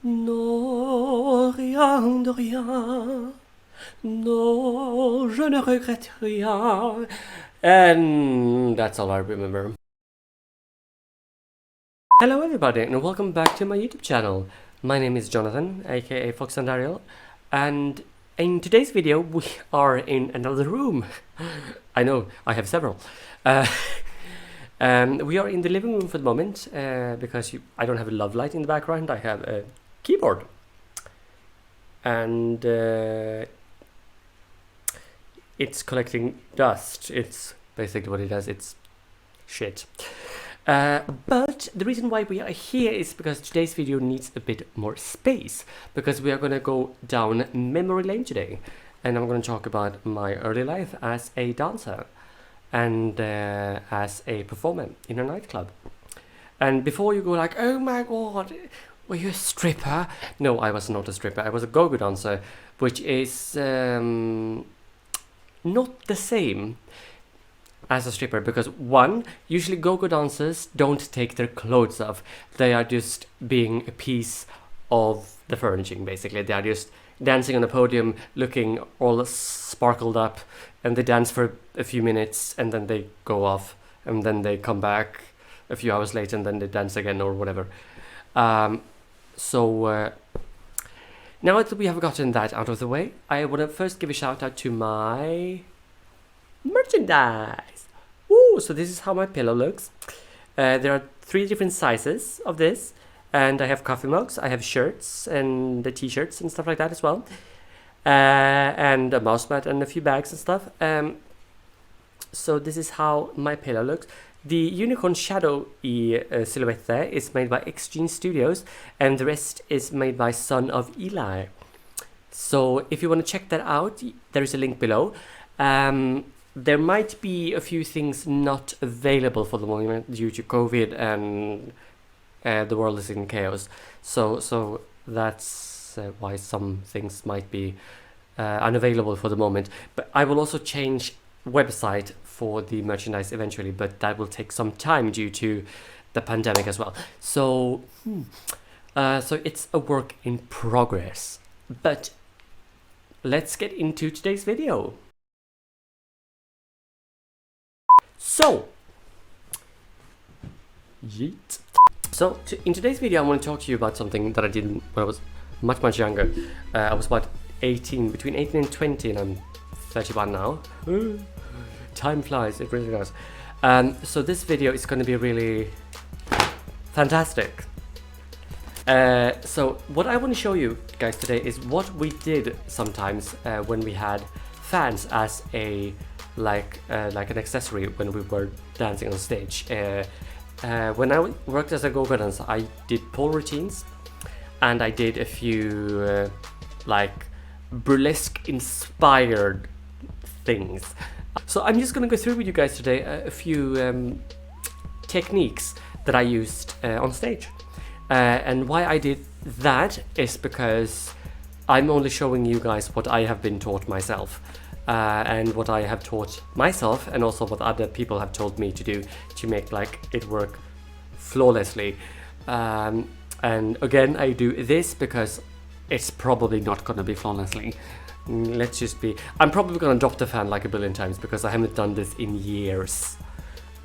Non, rien de rien. No, je ne regrette rien. And that's all I remember. Hello everybody and welcome back to my YouTube channel. My name is Jonathan, aka Fox and Ariel, and in today's video we are in another room. I know, I have several. We are in the living room for the moment because I don't have a love light in the background. I have a keyboard. And it's collecting dust. It's basically what it does. It's shit. But the reason why we are here is because today's video needs a bit more space, because we are going to go down memory lane today, and I'm going to talk about my early life as a dancer and as a performer in a nightclub. And before you go like, oh my god, were you a stripper? No, I was not a stripper. I was a go-go dancer, which is not the same as a stripper, because one, usually go-go dancers don't take their clothes off. They are just being a piece of the furnishing, basically. They are just dancing on a podium, looking all sparkled up, and they dance for a few minutes, and then they go off, and then they come back a few hours later, and then they dance again, or whatever. So now that we have gotten that out of the way, I want to first give a shout out to my merchandise. Ooh, so this is how my pillow looks. There are 3 different sizes of this, and I have coffee mugs, I have shirts and the t-shirts and stuff like that as well, and a mouse mat and a few bags and stuff. So this is how my pillow looks. The unicorn shadowy silhouette there is made by X-Gene Studios, and the rest is made by Son of Eli. So if you want to check that out, there is a link below. There might be a few things not available for the moment due to COVID, and the world is in chaos. So that's why some things might be unavailable for the moment. But I will also change website for the merchandise eventually, but that will take some time due to the pandemic as well. So it's a work in progress. But let's get into today's video. So, yeet. So in today's video I want to talk to you about something that I did when I was much younger. I was about 18, between 18 and 20, and I'm 31 now. Time flies, it really does. So this video is going to be really fantastic. So what I want to show you guys today is what we did sometimes when we had fans as a like an accessory when we were dancing on stage. When I worked as a go-go dancer, I did pole routines, and I did a few like burlesque inspired things. So I'm just gonna go through with you guys today a few techniques that I used on stage. And why I did that is because I'm only showing you guys what I have been taught myself, and what I have taught myself, and also what other people have told me to do to make like it work flawlessly. And again, I do this because it's probably not gonna be flawlessly. Let's just be, I'm probably gonna drop the fan like a billion times because I haven't done this in years.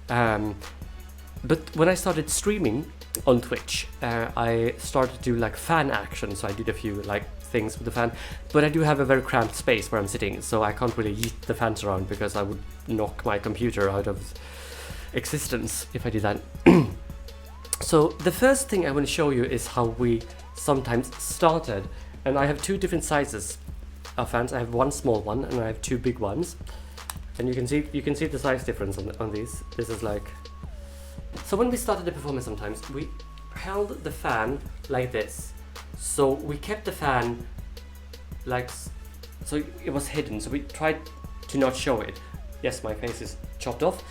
But when I started streaming on Twitch, I started to do like fan action, so I did a few like things with the fan, but I do have a very cramped space where I'm sitting, so I can't really yeet the fans around because I would knock my computer out of existence if I did that. So the first thing I want to show you is how we sometimes started, and I have 2 different sizes of fans. I have 1 small one and I have 2 big ones, and you can see the size difference on these. This is like, so when we started the performance, sometimes we held the fan like this. So we kept the fan like, so it was hidden, so we tried to not show it. Yes, my face is chopped off.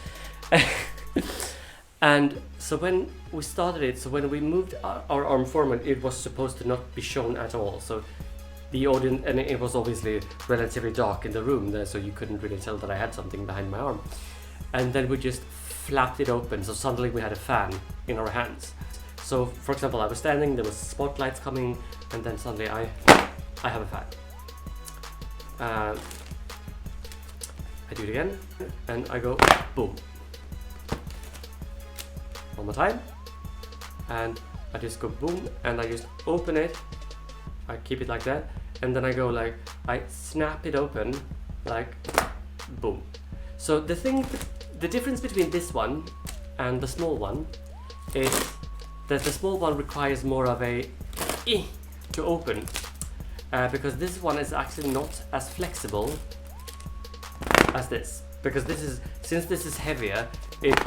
And so when we started it, so when we moved our arm forward, it was supposed to not be shown at all. So the audience, and it was obviously relatively dark in the room there, so you couldn't really tell that I had something behind my arm. And then we just flapped it open, so suddenly we had a fan in our hands. So for example, I was standing, there was spotlights coming and then suddenly I have a fan. I do it again, and I go boom. One more time, and I just go boom, and I just open it. I keep it like that, and then I go like, I snap it open, like boom. So the difference between this one and the small one is that the small one requires more of a to open, because this one is actually not as flexible as this, because since this is heavier, it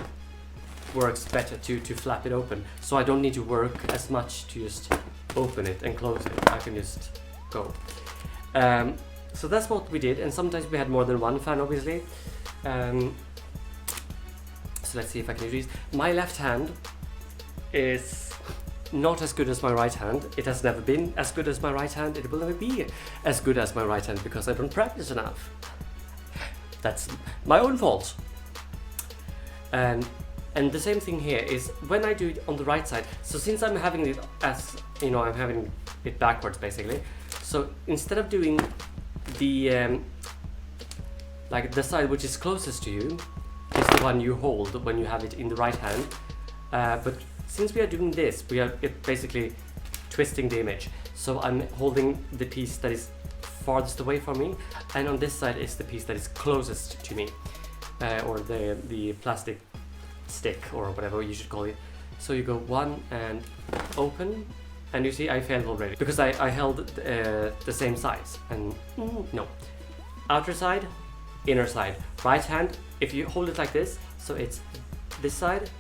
works better to flap it open, so I don't need to work as much to just open it and close it. I can just go. So that's what we did, and sometimes we had more than one fan, obviously. So let's see if I can do these. My left hand is not as good as my right hand. It has never been as good as my right hand. It will never be as good as my right hand because I don't practice enough. That's my own fault. And the same thing here is when I do it on the right side. So since I'm having it as, you know, I'm having it backwards basically. So instead of doing the like the side which is closest to you is the one you hold when you have it in the right hand. But since we are doing this, we are basically twisting the image. So I'm holding the piece that is farthest away from me, and on this side is the piece that is closest to me, or the plastic stick or whatever you should call it. So you go one and open, and you see I failed already because I held the same size, and no. Outer side, inner side. Right hand, if you hold it like this, so it's this side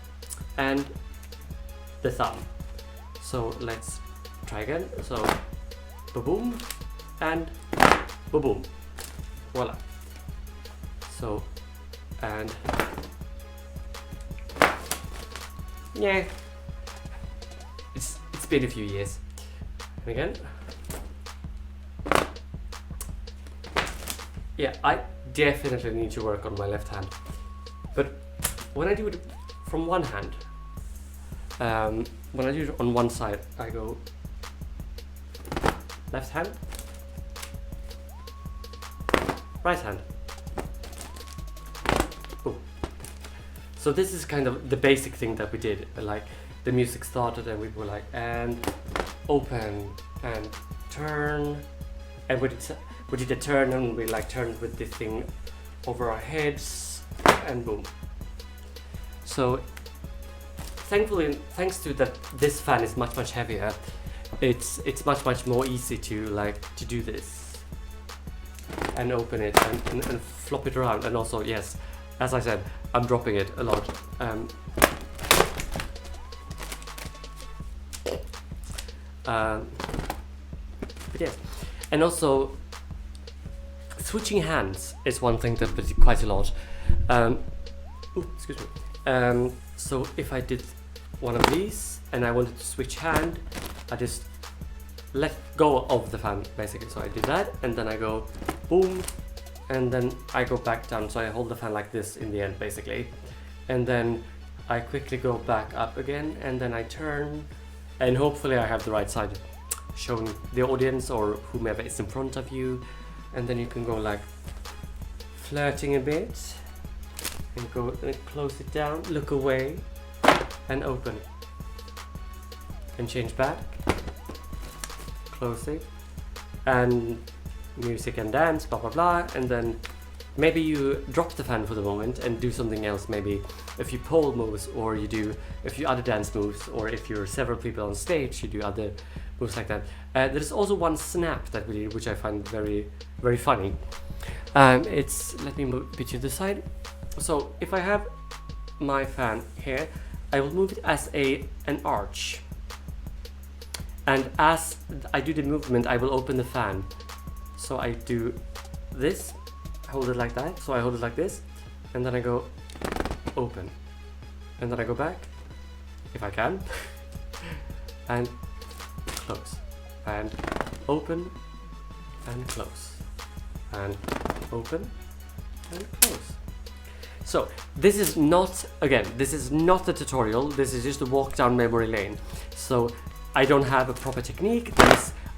and the thumb. So let's try again. So ba-boom and ba-boom. Voila. So, and yeah, it's been a few years. And again, yeah, I definitely need to work on my left hand. But when I do it from one hand, when I do it on one side, I go left hand, right hand. Boom. So this is kind of the basic thing that we did. Like the music started and we were like, and open and turn, and we did a turn and we like turned with this thing over our heads and boom. So thankfully, thanks to that, this fan is much heavier. It's much more easy to do this and open it and flop it around. And also, yes, as I said, I'm dropping it a lot. But yes, and also switching hands is one thing that we did quite a lot. Excuse me. So if I did one of these and I wanted to switch hand, I just let go of the fan basically. So I did that, and then I go boom, and then I go back down. So I hold the fan like this in the end basically, and then I quickly go back up again, and then I turn, and hopefully I have the right side showing the audience or whomever is in front of you. And then you can go like flirting a bit and go and close it down, look away and open and change back, close it, and music and dance, blah blah blah. And then maybe you drop the fan for the moment and do something else, maybe a few pole moves, or you do a few other dance moves, or if you're several people on stage you do other moves like that. There's also one snap that we did which I find very funny. It's, let me move it to the side. So if I have my fan here, I will move it as an arch, and as I do the movement I will open the fan. So I do this, hold it like that, so I hold it like this, and then I go open, and then I go back if I can and close and open and close and open and close. So this is not, again, this is not a tutorial, this is just a walk down memory lane. So I don't have a proper technique.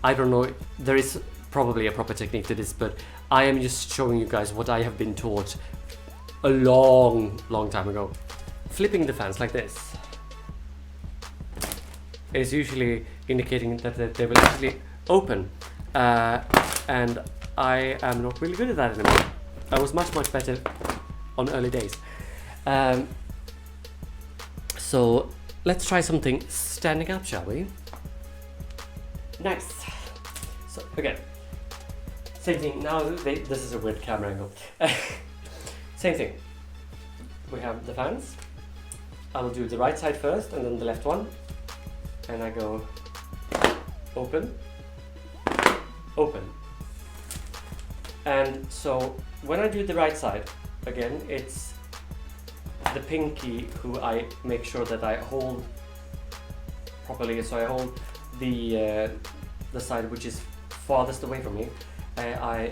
I don't know, there is probably a proper technique to this, but I am just showing you guys what I have been taught a long time ago. Flipping the fans like this is usually indicating that they will actually open, and I am not really good at that anymore. I was much better on early days. So let's try something standing up, shall we? Nice. So again, same thing. Now this is a weird camera angle. Same thing. We have the fans. I will do the right side first and then the left one. And I go open, open. And so when I do the right side, again, it's the pinky who I make sure that I hold properly. So I hold the side which is farthest away from me. I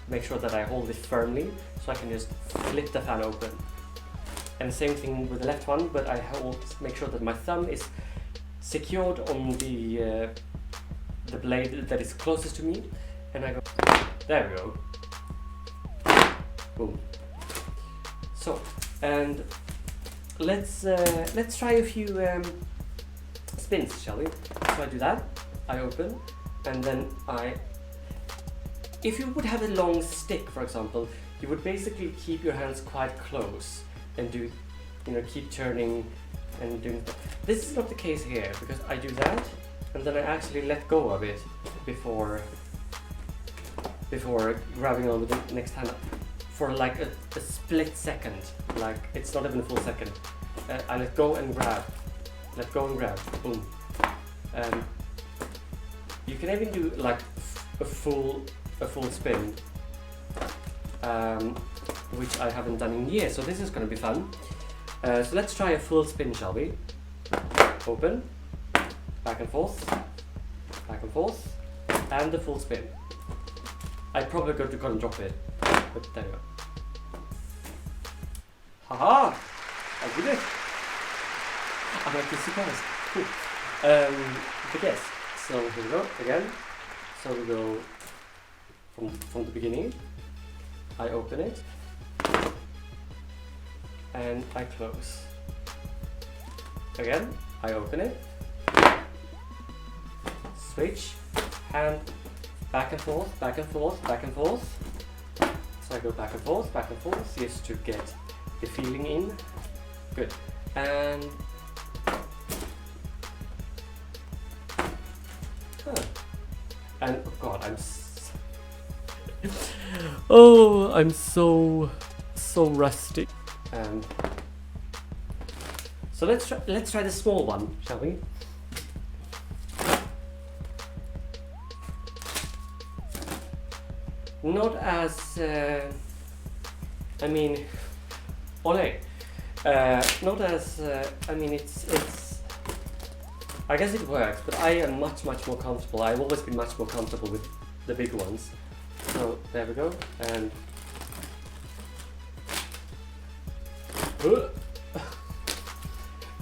make sure that I hold it firmly so I can just flip the fan open. And same thing with the left one, but I make sure that my thumb is secured on the blade that is closest to me, and I go, there we go, boom. So, and let's try a few spins, shall we? So I do that, I open, and then if you would have a long stick, for example, you would basically keep your hands quite close and do, keep turning and doing that. This is not the case here, because I do that and then I actually let go of it before grabbing on with the next hand for like a split second. Like, it's not even a full second. I let go and grab, boom. You can even do like a full spin, which I haven't done in years, so this is going to be fun. So let's try a full spin, shall we? Open, back and forth, and the full spin. I probably got to drop it, but there you go. Haha! I did it! I'm actually surprised. Cool. But yes, so here we go again. So we go from the beginning. I open it and I close. Again, I open it, switch, hand, back and forth. So I go back and forth just to get the feeling in. Good. And and oh god, I'm so rusty. So let's try the small one, shall we? Not as I mean, not as it's I guess it works, but I am much more comfortable. I've always been much more comfortable with the big ones. So there we go, and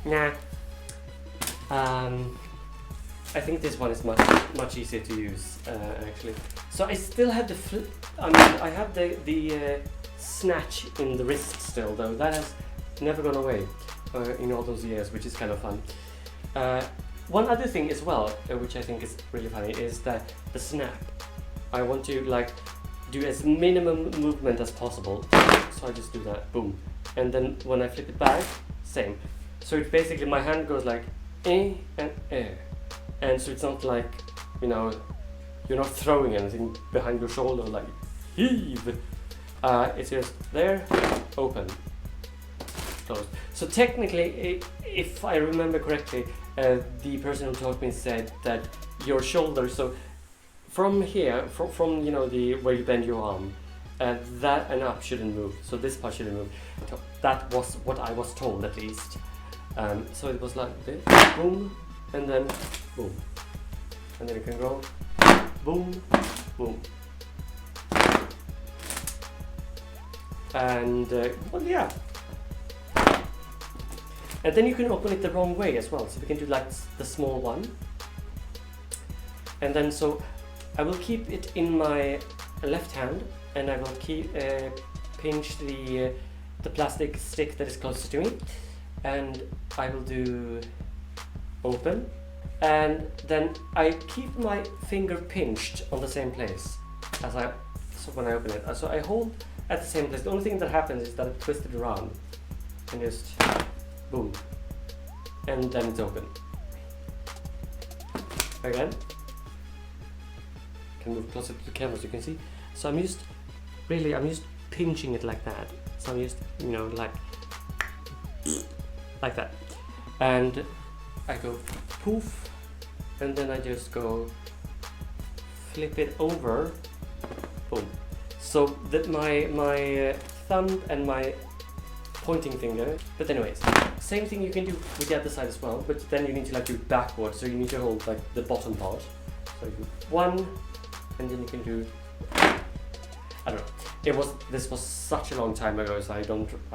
nah. I think this one is much easier to use actually. So I still have I have the snatch in the wrist still, though that has never gone away in all those years, which is kind of fun. One other thing as well, which I think is really funny, is that the snap. I want to do as minimum movement as possible, so I just do that, boom. And then when I flip it back, same. So it's basically my hand goes like and and so it's not like, you're not throwing anything behind your shoulder like heave. It's just there, open, close. So technically, if I remember correctly, the person who taught me said that your shoulder, so from here, from the where you bend your arm, that and up shouldn't move. So this part shouldn't move. So that was what I was told, at least. So it was like this, boom, and then boom, and then you can go boom, boom, and well, yeah. And then you can open it the wrong way as well. So we can do like the small one, And then so I will keep it in my left hand, and I will pinch the plastic stick that is closest to me, and I will do open, and then I keep my finger pinched on the same place as so when I open it. So I hold at the same place. The only thing that happens is that I twist it around and just boom, and then it's open. Again, can move closer to the camera so you can see. So I'm just pinching it like that. So I'm just, you know, like that, and I go poof, and then I just go flip it over, boom. So that my thumb and my pointing finger. But anyways, same thing you can do with the other side as well, but then you need to like do it backwards, so you need to hold like the bottom part. So you do one, and then you can do, I don't know. This was such a long time ago, so I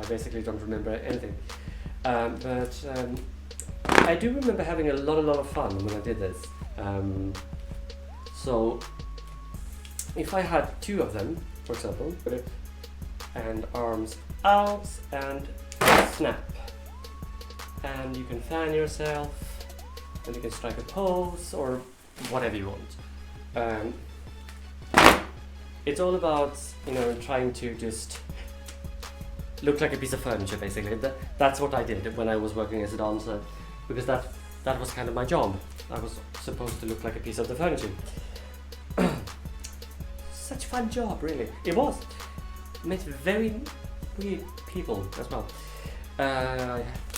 basically don't remember anything. But I do remember having a lot of fun when I did this. So if I had two of them, for example, and arms out and snap, and you can fan yourself, and you can strike a pose or whatever you want. It's all about, you know, trying to just look like a piece of furniture, basically. That's what I did when I was working as a dancer, because that was kind of my job. I was supposed to look like a piece of the furniture. Such a fun job, really. It was. Met very weird people as well.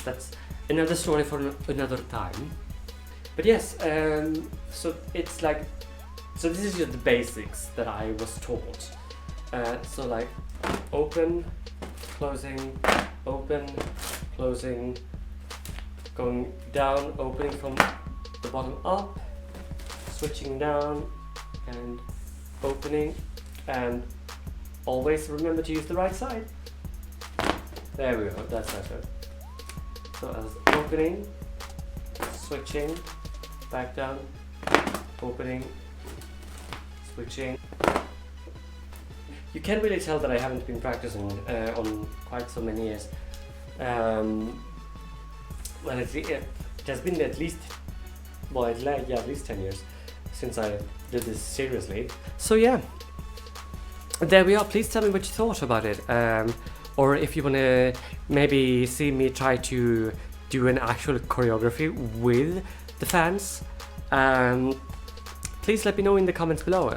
That's another story for another time. But yes, so it's like, so this is just the basics that I was taught. So like open, closing, going down, opening from the bottom up, switching down and opening, and always remember to use the right side. There we go, that's better. So as opening, switching, back down, opening, switching. You can really tell that I haven't been practicing on quite so many years. Well, it has been at least, well, at least 10 years since I did this seriously. So yeah, there we are. Please tell me what you thought about it, or if you want to maybe see me try to do an actual choreography with the fans. Please let me know in the comments below,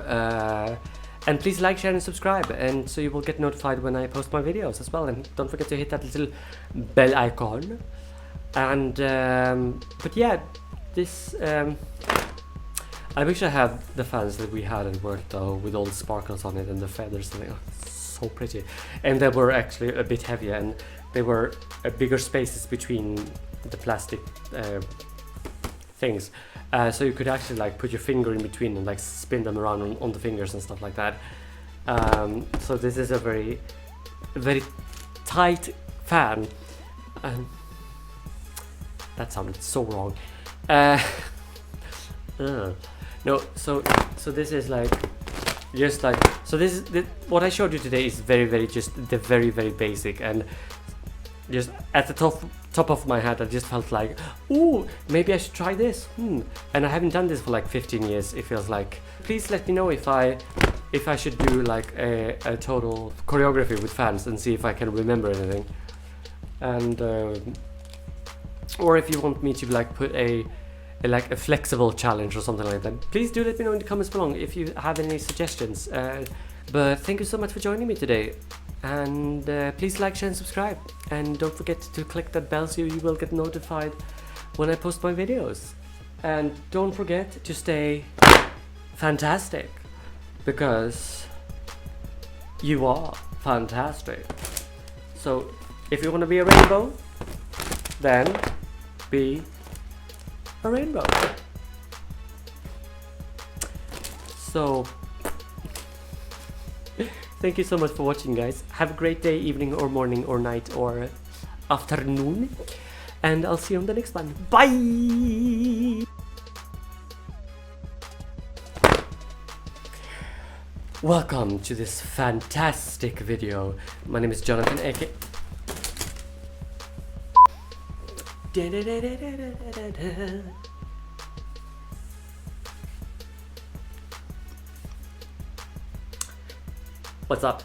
and please like, share and subscribe, and so you will get notified when I post my videos as well. And don't forget to hit that little bell icon. And but yeah, this I wish I had the fans that we had at work though, with all the sparkles on it and the feathers, and oh, so pretty. And they were actually a bit heavier, and there were bigger spaces between the plastic things, so you could actually like put your finger in between and like spin them around on the fingers and stuff like that. So this is a very tight fan. That sounded so wrong. No, so this is like just like, so this is what I showed you today is very just the very basic, and just at the top of my head I just felt like, ooh, maybe I should try this, and I haven't done this for like 15 years, it feels like. Please let me know if I should do like a total choreography with fans and see if I can remember anything, and or if you want me to like put a flexible challenge or something like that. Please do let me know in the comments below if you have any suggestions. But thank you so much for joining me today, and please like, share and subscribe, and don't forget to click that bell so you will get notified when I post my videos. And don't forget to stay fantastic, because you are fantastic. So if you want to be a rainbow, then be a rainbow. So thank you so much for watching, guys. Have a great day, evening or morning or night or afternoon, and I'll see you on the next one. Bye. Welcome to this fantastic video. My name is Jonathan, aka... What's up?